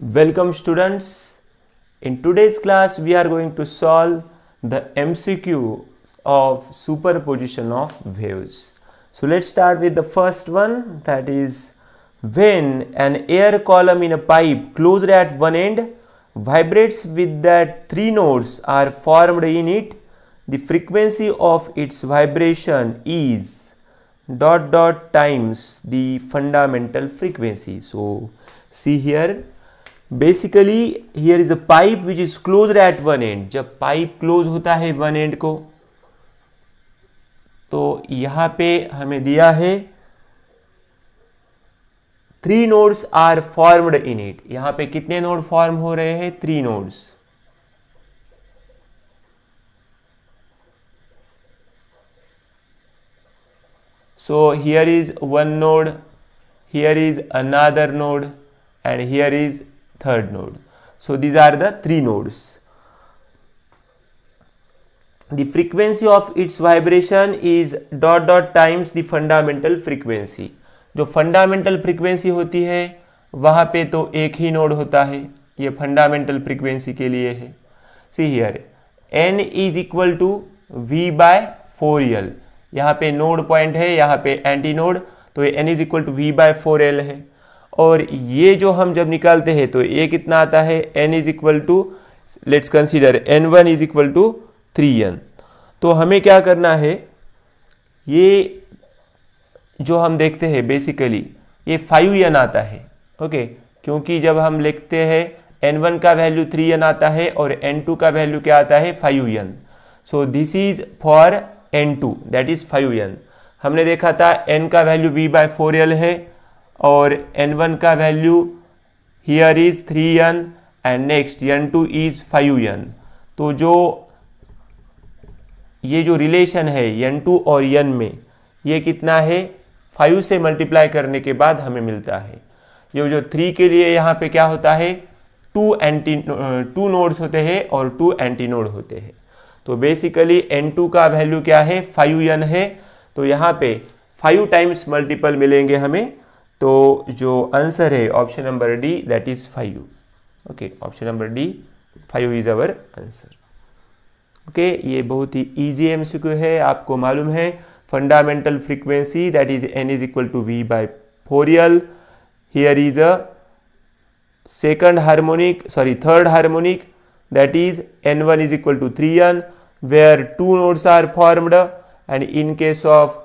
Welcome students. In today's class we are going to solve the MCQ of superposition of waves. So let's start with the first one, that is when an air column in a pipe closed at one end vibrates with that three nodes are formed in it, the frequency of its vibration is ... times the fundamental frequency. So see here, basically here is a pipe which is closed at one end. जब pipe close होता है one and को, तो यहां पे हमें दिया है three nodes are formed in it. यहां पे कितने नोड फॉर्म हो रहे हैं? Three nodes. So here is one node, here is another node, and here is third node. So these are the three nodes. The frequency of its vibration is ... times the fundamental frequency. जो fundamental frequency होती है वहां पे तो एक ही node होता है, ये फंडामेंटल फ्रीक्वेंसी के लिए है. See here n is equal to v/4l. यहाँ पे नोड पॉइंट है, यहाँ पे एंटी नोड, तो ये n is equal to v/4l है. और ये जो हम जब निकालते हैं तो ये कितना आता है? n is equal to, let's consider n1 is equal to 3n. तो हमें क्या करना है, ये जो हम देखते हैं बेसिकली ये 5n आता है. ओके, क्योंकि जब हम लिखते हैं n1 का वैल्यू 3n आता है और n2 का वैल्यू क्या आता है? 5n. So this is for n2, that is 5n. हमने देखा था n का वैल्यू v/4l है और n1 का value here is 3n and next n2 is 5n. तो जो ये जो रिलेशन है n2 और n में, ये कितना है? 5 से मल्टीप्लाई करने के बाद हमें मिलता है. ये जो 3 के लिए यहाँ पे क्या होता है? टू नोड्स होते हैं और 2 एंटी नोड होते हैं. तो बेसिकली n2 का वैल्यू क्या है? 5n है. तो यहाँ पे 5 टाइम्स मल्टीपल मिलेंगे हमें. तो जो आंसर है option number D, that is 5. Okay, option number D 5 is our answer. Okay, ये बहुत ही इजी एमसीक्यू है. आपको मालूम है fundamental frequency that is n is equal to v/4l. Here is a third harmonic that is n1 is equal to 3n, where two nodes are formed, and in case of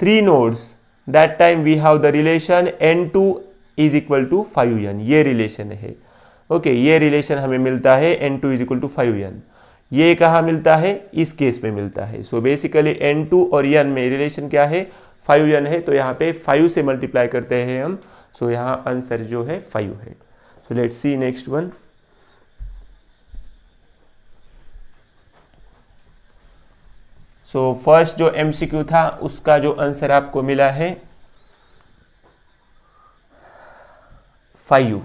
three nodes that time we have the relation n2 is equal to 5n. ये relation है. Okay, ये relation हमें मिलता है n2 is equal to 5n. ये कहाँ मिलता है? इस केस में मिलता है. सो बेसिकली n2 और n में रिलेशन क्या है? 5n है. तो यहाँ पे 5 से मल्टीप्लाई करते हैं हम. सो यहाँ आंसर जो है 5 है. So let's C next one. So first जो MCQ था उसका जो आंसर आपको मिला है 5,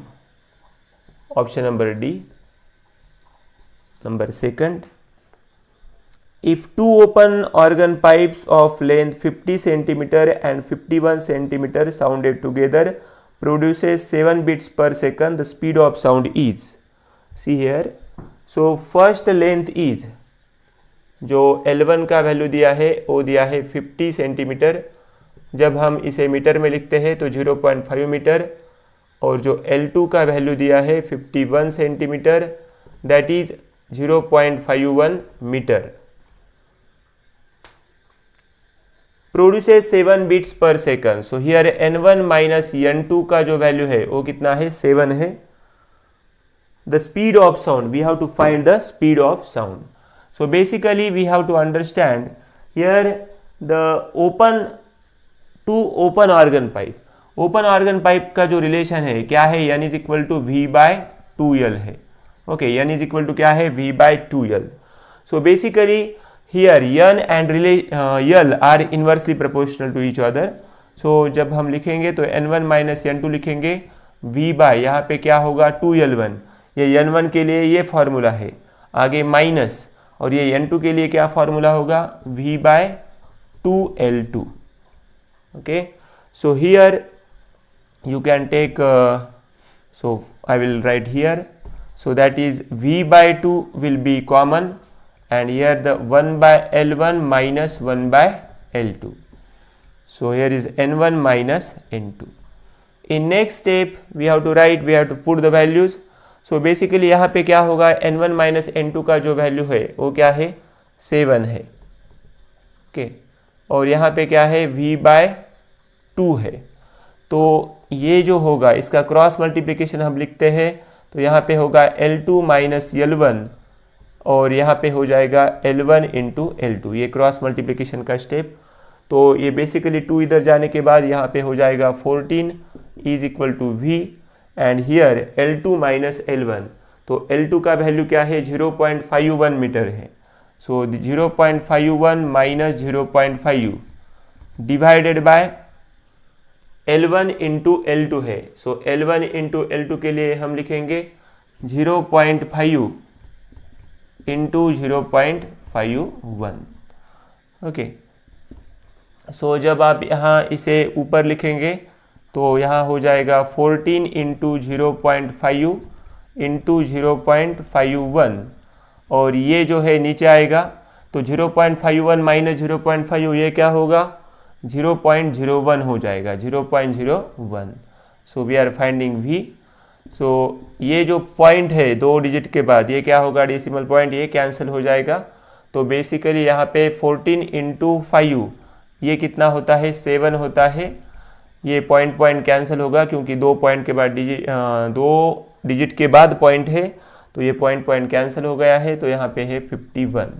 option number D. Number second, if two open organ pipes of length 50 centimetre and 51 centimetre sounded together produces 7 beats per second, the speed of sound is. See here, so first length is, जो L1 का value दिया है वो दिया है 50 centimetre. जब हम इसे मीटर में लिखते हैं तो 0.5 मीटर. और जो L2 का वैल्यू दिया है 51 centimetre, that is 0.51 metre. Produces 7 beats per second. So here n1 minus n2 का जो वैल्यू है वो कितना है? 7 है. The speed of sound, we have to find the speed of sound. So basically we have to understand here the open organ pipe. Open organ pipe का जो relation है क्या है? n is equal to v/2l है. Okay, n is equal to क्या है? v/2l. So basically here n and l are inversely proportional to each other. So जब हम लिखेंगे तो n1 माइनस n2 लिखेंगे, v/ यहाँ पे क्या होगा? 2l1. ये n1 के लिए ये फॉर्मूला है. आगे माइनस, और ये n2 के लिए क्या फॉर्मूला होगा? v/2l2. Okay, so here you can take So I will write here. So that is V by 2 will be common, and here the 1 by L1 minus 1 by L2. So here is N1 minus N2. In next step we have to put the values. So basically यहाँ पे क्या होगा, N1 minus N2 का जो value है वो क्या है, 7 है, ओके। और यहाँ पे क्या है, V बाय 2 है। तो ये जो होगा इसका क्रॉस मल्टीप्लिकेशन हम लिखते हैं, तो यहाँ पे होगा L2 माइनस L1 और यहाँ पे हो जाएगा L1 इंटू L2, ये क्रॉस मल्टीप्लिकेशन का स्टेप। तो ये बेसिकली 2 इधर जाने के बाद यहाँ पे हो जाएगा 14 is equal to V and here L2 minus L1। तो L2 का वैल्यू क्या है, 0.51 मीटर है। सो 0.51 minus 0.5 divided by L1 into L2 है। सो L1 इंटू L2 के लिए हम लिखेंगे 0.5 इंटू 0.51, ओके। सो जब आप यहाँ इसे ऊपर लिखेंगे तो यहाँ हो जाएगा 14 इंटू 0.5 इंटू 0.51, और ये जो है नीचे आएगा तो 0.51 माइनस 0.5 ये क्या होगा, 0.01 हो जाएगा, 0.01। So we are finding V। So ये जो पॉइंट है 2 डिजिट के बाद ये क्या होगा, डेसिमल पॉइंट, ये कैंसिल हो जाएगा। तो बेसिकली यहाँ पे 14 इंटू 5 ये कितना होता है, 7 होता है। ये पॉइंट कैंसिल होगा क्योंकि 2 पॉइंट के बाद 2 डिजिट के बाद पॉइंट है, तो ये पॉइंट कैंसिल हो गया है। तो यहाँ पे है 51।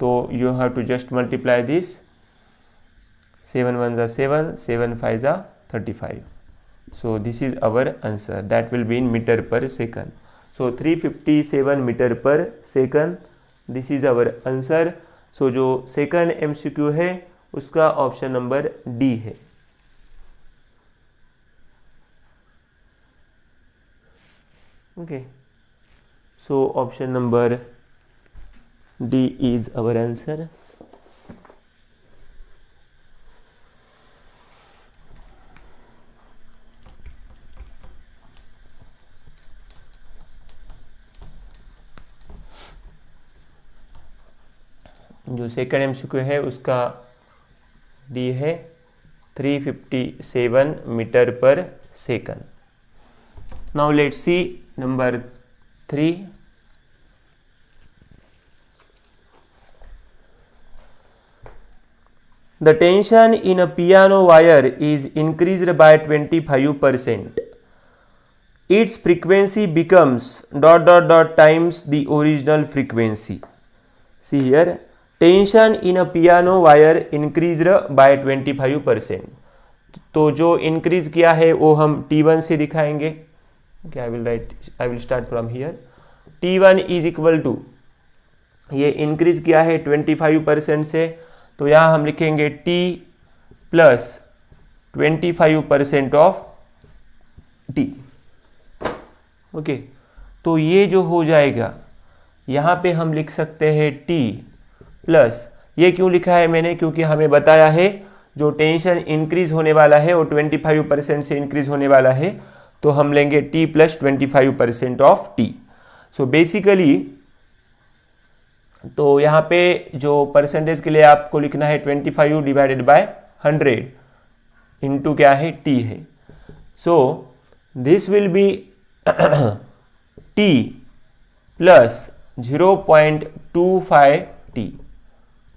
तो you have to just multiply this, 7 1 जा 7, 7 5 जा 35। So this is our answer, that will be in meter per second. So 357 meter per second, this is our answer. So जो सेकंड MCQ है उसका ऑप्शन नंबर D है। Okay, so option number D is our answer. जो second MCQ है उसका D है 357 metre per second. Now let's see number 3। The tension in a piano wire is increased by 25%. Its frequency becomes ... times the original frequency. See here, tension in a piano wire increased by 25%. तो जो increase किया है वो हम T1 से दिखाएंगे। Okay, I will start from here. T1 is equal to, ये increase किया है 25% से, तो यहाँ हम लिखेंगे T plus 25% of T। Okay, तो ये जो हो जाएगा यहाँ पे हम लिख सकते हैं T प्लस, ये क्यों लिखा है मैंने, क्योंकि हमें बताया है जो टेंशन इंक्रीज होने वाला है वो 25% से इंक्रीज होने वाला है, तो हम लेंगे T plus 25% of T। So basically तो यहाँ पे जो परसेंटेज के लिए आपको लिखना है 25 डिवाइडेड बाय 100 इंटू क्या है, T है। सो this will B T plus 0.25 T।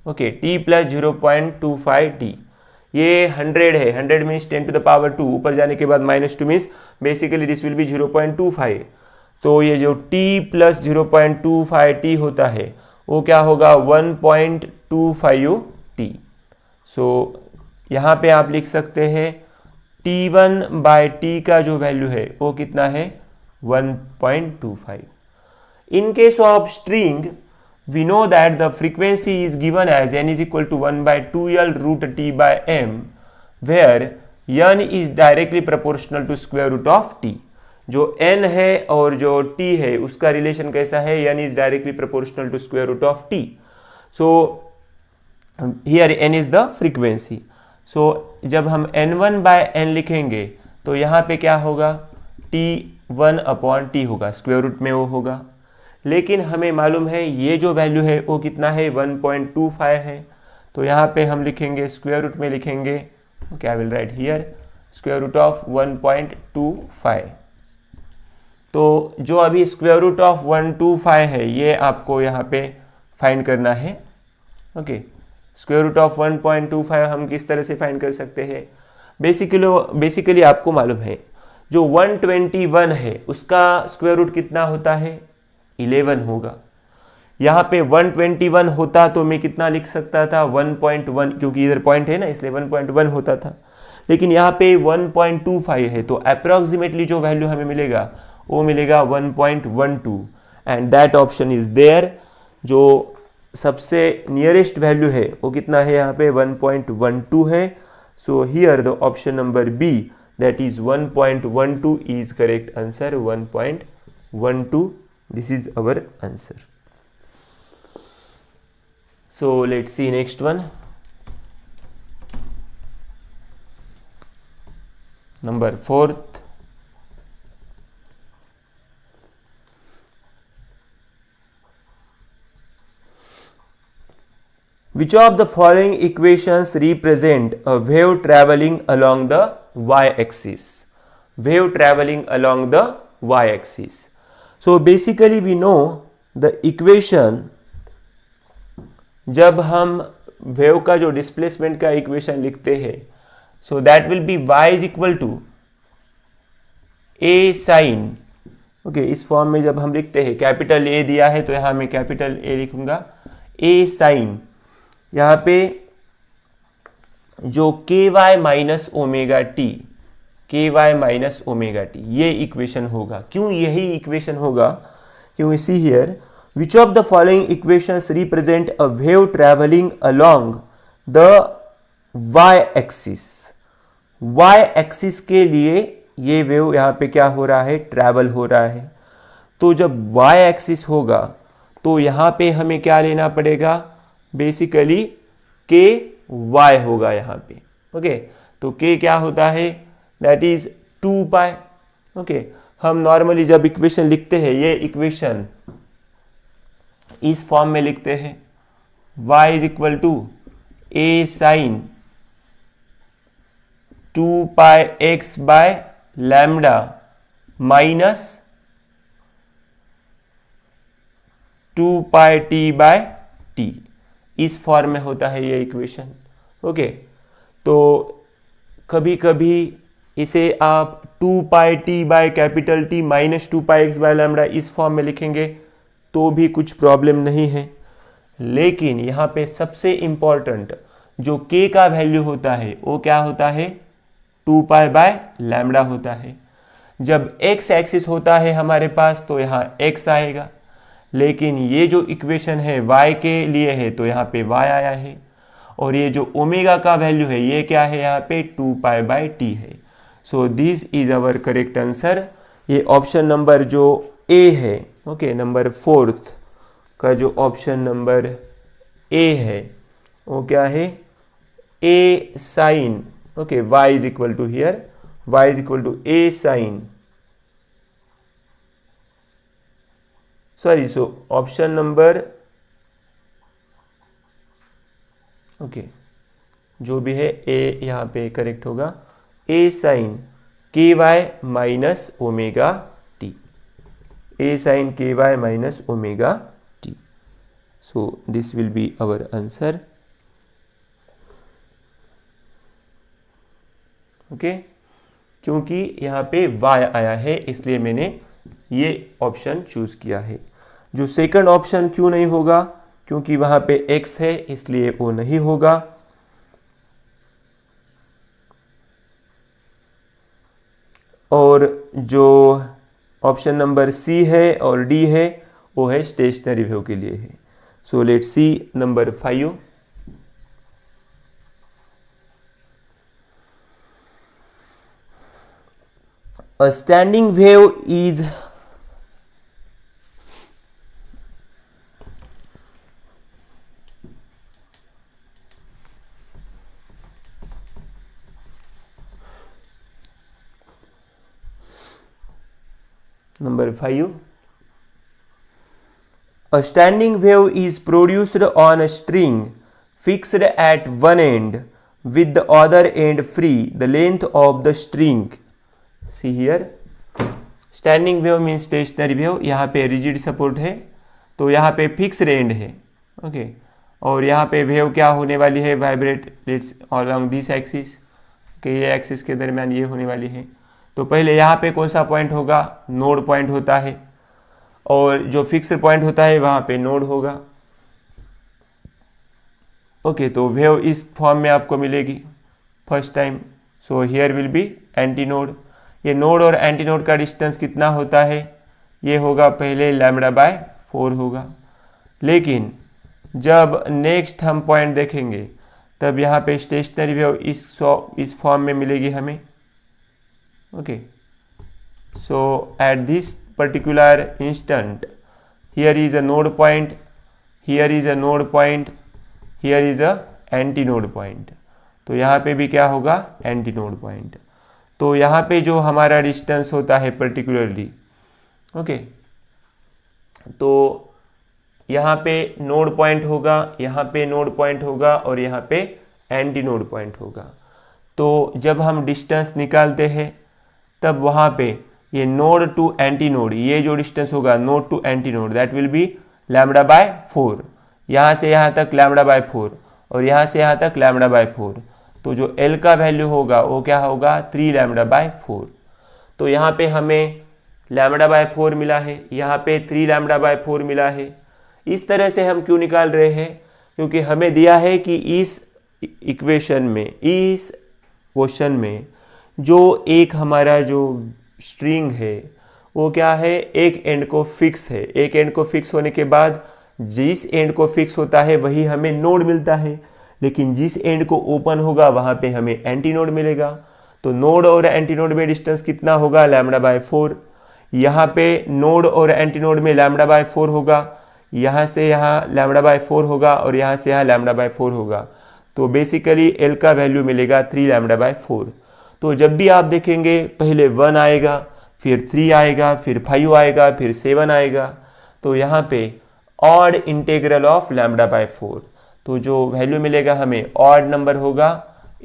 Okay, T plus 0.25 T, ये 100 है, 100 मीन्स 10 टू द पावर 2, ऊपर जाने के बाद -2 means basically this will B 0.25। तो ये जो T प्लस 0.25 T होता है वो क्या होगा, 1.25 T। सो यहाँ पे आप लिख सकते हैं T1 बाय T का जो वैल्यू है वो कितना है, 1.25। In case of string, we know that the frequency is given as n is equal to 1 by 2L root T by m, where n is directly proportional to square root of T। जो n है और जो t है उसका relation कैसा है, n is directly proportional to square root of t। So here n is the frequency। So जब हम n1 by n लिखेंगे तो यहाँ पे क्या होगा, t 1/t होगा, स्क्वायर रूट में वो होगा। लेकिन हमें मालूम है ये जो वैल्यू है वो कितना है, 1.25 है। तो यहाँ पे हम लिखेंगे स्क्वायर रूट में लिखेंगे, okay, I will write here square root of 1.25। तो जो अभी स्क्वायर रूट ऑफ 125 है ये आपको यहाँ पे फाइंड करना है। ओके, स्क्वायर रूट ऑफ 1.25 हम किस तरह से फाइंड कर सकते हैं? बेसिकली आपको मालूम है जो 121 है उसका स्क्वायर रूट कितना होता है, 11 होगा। यहाँ पे 121 होता तो मैं कितना लिख सकता था, 1.1, क्योंकि इधर पॉइंट है ना इसलिए 1.1 होता था। लेकिन यहाँ पे 1.25 है तो अप्रोक्सीमेटली जो वैल्यू हमें मिलेगा वो मिलेगा 1.12 and that option is there. जो सबसे नियरेस्ट वैल्यू है वो कितना है, यहाँ पे 1.12 है। So here the option number B that is 1.12 is correct answer, 1.12 this is our answer. So let's see next one. Number 4th. Which of the following equations represent a wave traveling along the y-axis? Wave traveling along the y-axis. So basically we know the equation, जब हम wave का जो displacement का equation लिखते हैं, so that will be y is equal to A sine, okay, इस form में जब हम लिखते हैं, कैपिटल ए दिया है तो यहां मैं कैपिटल ए लिखूंगा, ए साइन, यहां पे जो के वाई माइनस ओमेगा टी, के वाई माइनस ओमेगा टी, ये इक्वेशन होगा। क्यों यही इक्वेशन होगा? क्योंकि see here, which of the following equations represent a wave traveling along the y-axis? y-axis के लिए ये वेव यहाँ पे क्या हो रहा है, ट्रैवल हो रहा है। तो जब y-axis होगा तो यहाँ पे हमें क्या लेना पड़ेगा, बेसिकली के y होगा यहाँ पे। ओके, तो k क्या होता है, दैट इज 2 पाई। ओके, हम नॉर्मली जब इक्वेशन लिखते हैं ये इक्वेशन इस फॉर्म में लिखते हैं, y is equal to A sine 2 pi x by lambda minus 2 pi T by T, इस फॉर्म में होता है ये इक्वेशन। ओके, तो कभी कभी इसे आप 2 pi T by capital T minus 2 pi x by lambda इस फॉर्म में लिखेंगे तो भी कुछ प्रॉब्लम नहीं है। लेकिन यहाँ पे सबसे इंपॉर्टेंट जो k का वैल्यू होता है वो क्या होता है, 2 पाई बाय लैम्डा होता है। जब x एक्सिस होता है हमारे पास तो यहाँ x आएगा, लेकिन ये जो इक्वेशन है y के लिए है तो यहाँ पे y आया है, और ये जो ओमेगा का वैल्यू है ये क्या है, यहाँ पे 2 पाई बाय टी है। So this is our correct answer. ये ऑप्शन नंबर जो ए है, ओके, नंबर 4th का जो ऑप्शन नंबर ए है वो क्या है, A sine, okay, y is equal to here y is equal to A sine, sorry, so option number, okay, जो भी है ए यहाँ पे करेक्ट होगा, A sine k y minus omega t, A sine k y minus omega t. So this will be our answer. Okay, क्योंकि यहाँ पे y आया है इसलिए मैंने ये ऑप्शन चूज किया है। जो सेकंड ऑप्शन क्यों नहीं होगा, क्योंकि वहां पे x है इसलिए वो नहीं होगा। और जो ऑप्शन नंबर सी है और डी है वो है स्टेशनरी वेव के लिए है। So let's see number 5। A standing wave is Number 5. A standing wave is produced on a string fixed at one end with the other end free. The length of the string. See here. Standing wave means stationary wave. यहाँ पे rigid support है, तो यहाँ पे fixed end है. Okay और यहाँ पे वेव क्या होने वाली है, वाइब्रेट अलॉन्ग दिस एक्सिस के, ये एक्सिस के दरमियान ये होने वाली है. तो पहले यहाँ पे कौन सा पॉइंट होगा, नोड पॉइंट होता है, और जो फिक्स पॉइंट होता है वहाँ पे नोड होगा. ओके तो वेव इस फॉर्म में आपको मिलेगी first time. So here will be anti node. ये नोड और एंटी नोड का डिस्टेंस कितना होता है, ये होगा पहले λ/4 होगा. लेकिन जब नेक्स्ट हम पॉइंट देखेंगे तब यहाँ पे स्टेशनरी वेव इस फॉर्म में मिलेगी हमें. Okay so at this particular instant here is a node point, here is a node point, here is a anti node point. तो यहाँ पे भी क्या होगा, एंटी नोड पॉइंट. तो यहाँ पे जो हमारा डिस्टेंस होता है पर्टिकुलरली, ओके तो यहाँ पे नोड पॉइंट होगा, यहाँ पे नोड पॉइंट होगा और यहाँ पे एंटी नोड पॉइंट होगा. तो जब हम डिस्टेंस निकालते हैं तब वहाँ पे ये नोड टू एंटी नोड, ये जो डिस्टेंस होगा node to anti node, that will be λ/4. यहाँ से यहाँ तक λ/4 और यहाँ से यहाँ तक λ/4. तो जो L का वैल्यू होगा वो क्या होगा, 3λ/4. तो यहाँ पे हमें λ/4 मिला है, यहाँ पे 3λ/4 मिला है. इस तरह से हम क्यों निकाल रहे हैं, क्योंकि हमें दिया है कि इस इक्वेशन में, इस क्वेश्चन में जो एक हमारा जो स्ट्रिंग है वो क्या है, एक एंड को फिक्स है. एक एंड को फिक्स होने के बाद जिस एंड को फिक्स होता है वही हमें नोड मिलता है, लेकिन जिस एंड को ओपन होगा वहाँ पे हमें एंटी नोड मिलेगा. तो नोड और एंटी नोड में डिस्टेंस कितना होगा, λ/4. यहाँ पे नोड और एंटी नोड में λ/4 होगा, यहाँ से यहाँ λ/4 होगा और यहाँ से यहाँ λ/4 होगा. तो बेसिकली L का वैल्यू मिलेगा 3λ/4. तो जब भी आप देखेंगे पहले 1 आएगा, फिर 3 आएगा, फिर 5 आएगा, फिर 7 आएगा. तो यहाँ पे ऑड इंटीग्रल ऑफ λ/4. तो जो वैल्यू मिलेगा हमें ऑड नंबर होगा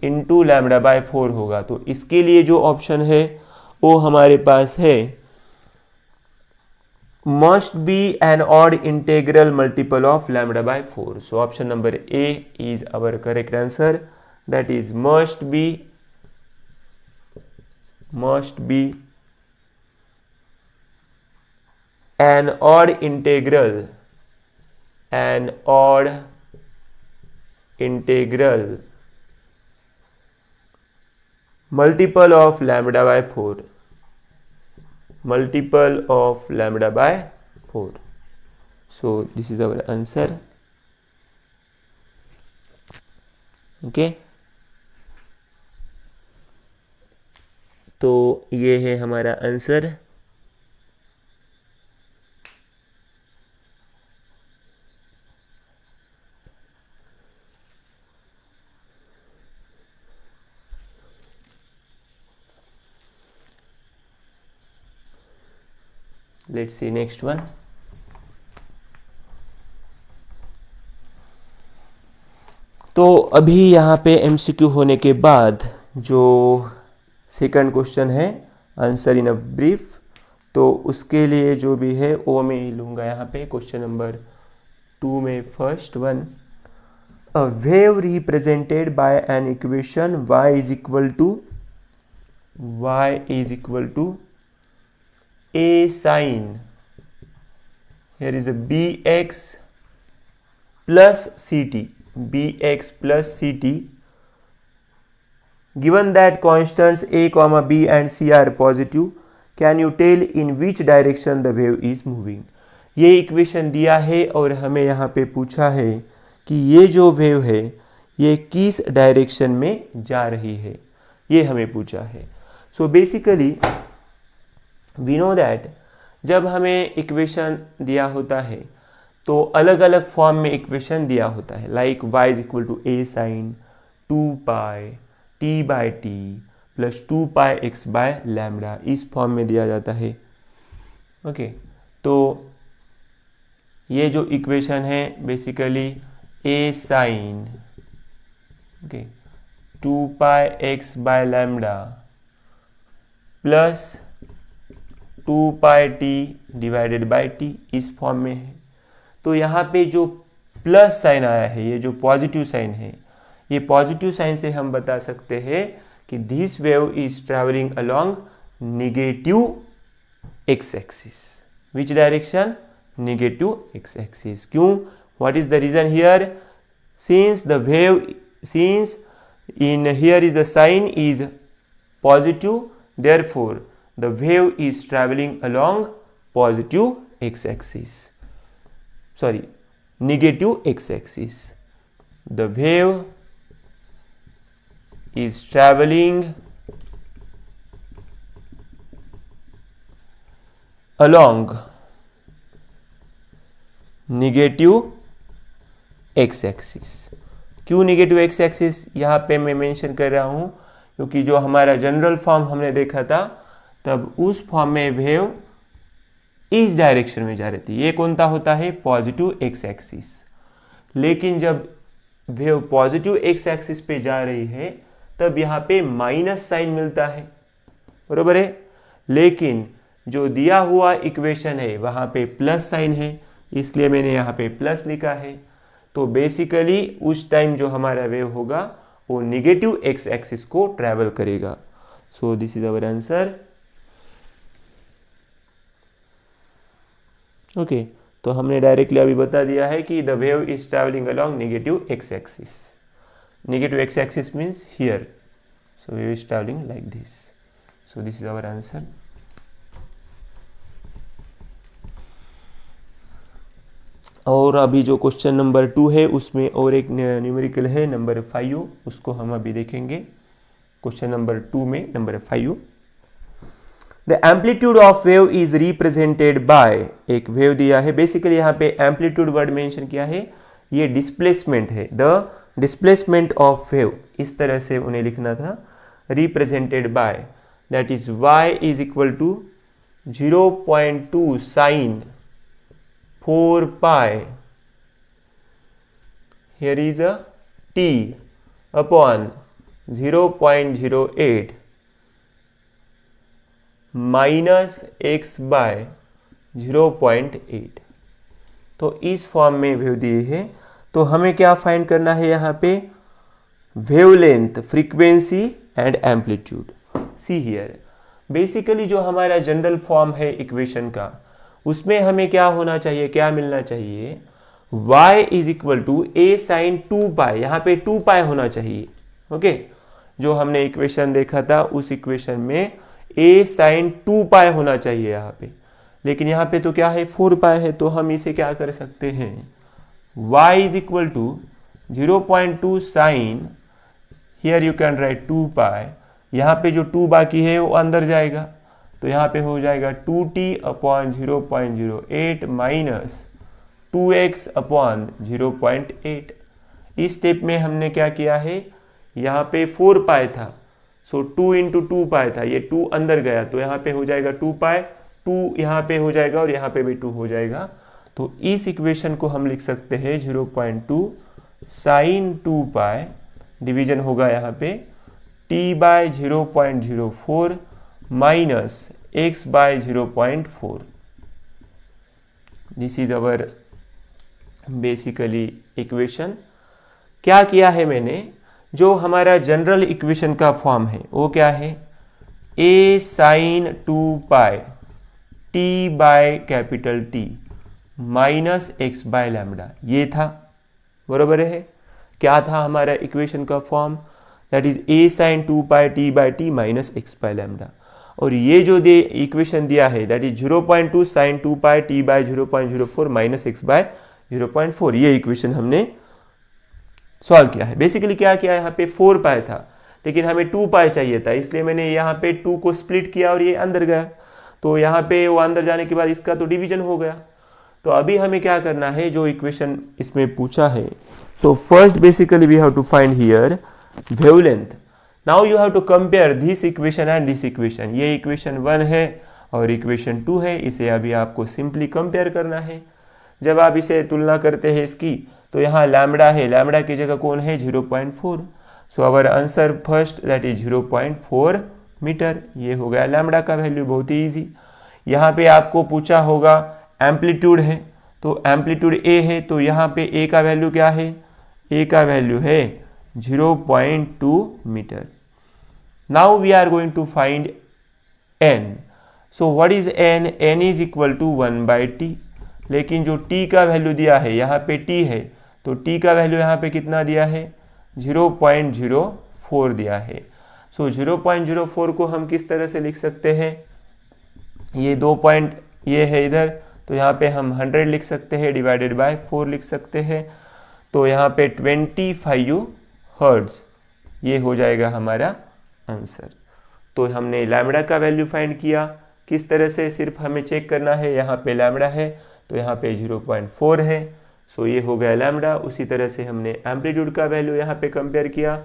इंटू λ/4 होगा. तो इसके लिए जो ऑप्शन है वो हमारे पास है must be an odd integral multiple of λ/4. So option number A is our correct answer. That is must be an odd integral multiple of λ/4. Multiple of λ/4. So this is our answer. Okay. तो ये है हमारा answer. Let's see next one. तो अभी यहाँ पे MCQ होने के बाद जो सेकंड क्वेश्चन है आंसर इन अ ब्रीफ, तो उसके लिए जो भी है वो मैं लूँगा यहाँ पे. क्वेश्चन नंबर 2 में first one, a wave represented by an equation y is equal to a sin, here is a bx plus ct, given that constants a, b and c are positive, can you tell in which direction the wave is moving. ये equation दिया है और हमें यहाँ पे पूछा है कि ये जो वेव है ये किस डायरेक्शन में जा रही है, ये हमें पूछा है. So basically we know that जब हमें इक्वेशन दिया होता है तो अलग अलग फॉर्म में इक्वेशन दिया होता है, like y is equal to a sin 2π t/t plus 2π x/λ, इस फॉर्म में दिया जाता है. ओके, तो ये जो इक्वेशन है basically A sine okay 2 pi x by lambda plus 2 pi T divided by T इस फॉर्म में है। तो यहाँ पे जो प्लस साइन आया है, ये जो पॉजिटिव साइन है, ये पॉजिटिव साइन से हम बता सकते हैं कि this wave is travelling along negative X axis. Which direction? Negative X axis. क्यों? What is the reason here? Since the wave, since in here is the sign is positive, therefore the wave is traveling along positive x axis, sorry, negative x axis. The wave is traveling along negative x axis. क्यों negative X axis यहाँ पे मैं mention कर रहा हूँ? क्योंकि जो हमारा जनरल फॉर्म हमने देखा था तब उस फॉर्म में वेव इस डायरेक्शन में जा रही थी। ये कौन सा होता है? Positive x axis. लेकिन जब वेव पॉजिटिव एक्स एक्सिस पे जा रही है तब यहाँ पे माइनस साइन मिलता है, बरोबर है। लेकिन जो दिया हुआ इक्वेशन है वहाँ पे प्लस साइन है, इसलिए मैंने यहाँ पे प्लस लिखा है। तो बेसिकली उस टाइम जो हमारा वेव होगा वो निगेटिव एक्स एक्सिस को ट्रैवल करेगा। So this is our answer. Okay, तो हमने डायरेक्टली अभी बता दिया है कि the wave is travelling along negative X axis. Negative X axis means here, so wave is travelling like this. So this is our answer. और अभी जो क्वेश्चन नंबर 2 है उसमें और एक न्यूमेरिकल है नंबर 5, उसको हम अभी देखेंगे। क्वेश्चन नंबर 2 में number 5, the amplitude of wave is represented by, एक वेव दिया है। बेसिकली यहाँ पे एम्पलीट्यूड वर्ड मेंशन किया है, ये डिस्प्लेसमेंट है। द डिस्प्लेसमेंट ऑफ वेव, इस तरह से उन्हें लिखना था। Represented by, that is y is equal to 0.2 sine 4 pi, here is a t upon 0.08 minus x by 0.8। तो इस फॉर्म में वेव दिए है। तो हमें क्या फाइंड करना है यहाँ पे? Wavelength, frequency and amplitude. See here, basically जो हमारा जनरल फॉर्म है इक्वेशन का, उसमें हमें क्या होना चाहिए, क्या मिलना चाहिए? y is equal to A sine 2 pi, यहाँ पे 2 पाई होना चाहिए। ओके, जो हमने इक्वेशन देखा था उस इक्वेशन में ए साइन 2 पाई होना चाहिए यहाँ पे, लेकिन यहाँ पे तो क्या है? 4 पाई है। तो हम इसे क्या कर सकते हैं? y is equal to 0.2 sine, here you can write 2 pi, यहाँ पे जो 2 बाकी है वो अंदर जाएगा, तो यहाँ पे हो जाएगा 2t upon 0.08 minus 2x upon 0.8। इस स्टेप में हमने क्या किया है? यहाँ पे 4 पाई था, सो 2 इंटू 2 पाई था, ये 2 अंदर गया तो यहाँ पे हो जाएगा 2 पाई, 2 यहाँ पे हो जाएगा और यहाँ पे भी 2 हो जाएगा। तो इस इक्वेशन को हम लिख सकते हैं 0.2 साइन 2 पाई, डिवीजन होगा यहाँ पे t by 0.04 minus x by 0.4। This is our basically equation. क्या किया है मैंने? जो हमारा जनरल इक्वेशन का फॉर्म है वो क्या है? a sine 2 pi t by capital T minus x by lambda, ये था, बरोबर है। क्या था हमारा इक्वेशन का form? That is a sine 2 pi t by T minus x by lambda. और ये जो इक्वेशन दिया है that is 0.2 sine 2 pi t by 0.04 minus x by 0.4, ये इक्वेशन हमने सॉल्व किया है। बेसिकली क्या किया, यहाँ पे 4 पाई था लेकिन हमें 2 पाई चाहिए था, इसलिए मैंने यहाँ पे 2 को स्प्लिट किया और ये अंदर गया। तो यहाँ पे वो अंदर जाने के बाद इसका तो डिवीजन हो गया। तो अभी हमें क्या करना है, जो इक्वेशन इसमें पूछा है, so first basically we have to find here wavelength. Now you have to compare this equation and this equation. ये इक्वेशन 1 है और इक्वेशन 2 है, इसे अभी आपको सिंपली कंपेयर करना है। जब आप इसे तुलना करते हैं इसकी, तो यहाँ लैम्बडा है, लैम्बडा की जगह कौन है 0.4, so our answer first that is 0.4 metre. ये हो गया लैम्बडा का वैल्यू, बहुत ही ईजी। यहाँ पे आपको पूछा होगा एम्पलीट्यूड है, तो एम्पलीट्यूड ए है, तो यहाँ पे ए का वैल्यू क्या है, ए का वैल्यू है 0.2 metre. Now we are going to find N. So what is N, N is equal to 1/t, लेकिन जो t का वैल्यू दिया है, यहाँ पे t है, तो t का वैल्यू यहाँ पे कितना दिया है 0.04 दिया है। सो 0.04 को हम किस तरह से लिख सकते हैं, ये 2 पॉइंट ये है इधर, तो यहाँ पे हम 100 लिख सकते हैं, डिवाइडेड बाय 4 लिख सकते हैं, तो यहाँ पे 25 हर्ट्ज, ये हो जाएगा हमारा आंसर। तो हमने लैम्बडा का वैल्यू फाइंड किया, किस तरह से, सिर्फ हमें चेक करना है, यहाँ पे लैम्बडा है तो यहाँ पे 0.4 है, सो ये हो गया लैम्बडा। उसी तरह से हमने एम्पलीट्यूड का वैल्यू यहाँ पे कंपेयर किया,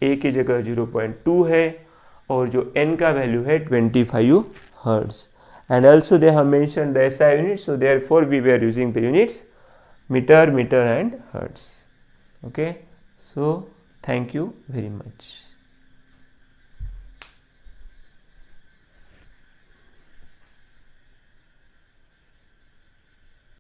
ए की जगह 0.2 है और जो एन का वैल्यू है 25 hertz. And also they have mentioned the SI units, so therefore we were using the units meter, and hertz. Okay, so thank you very much.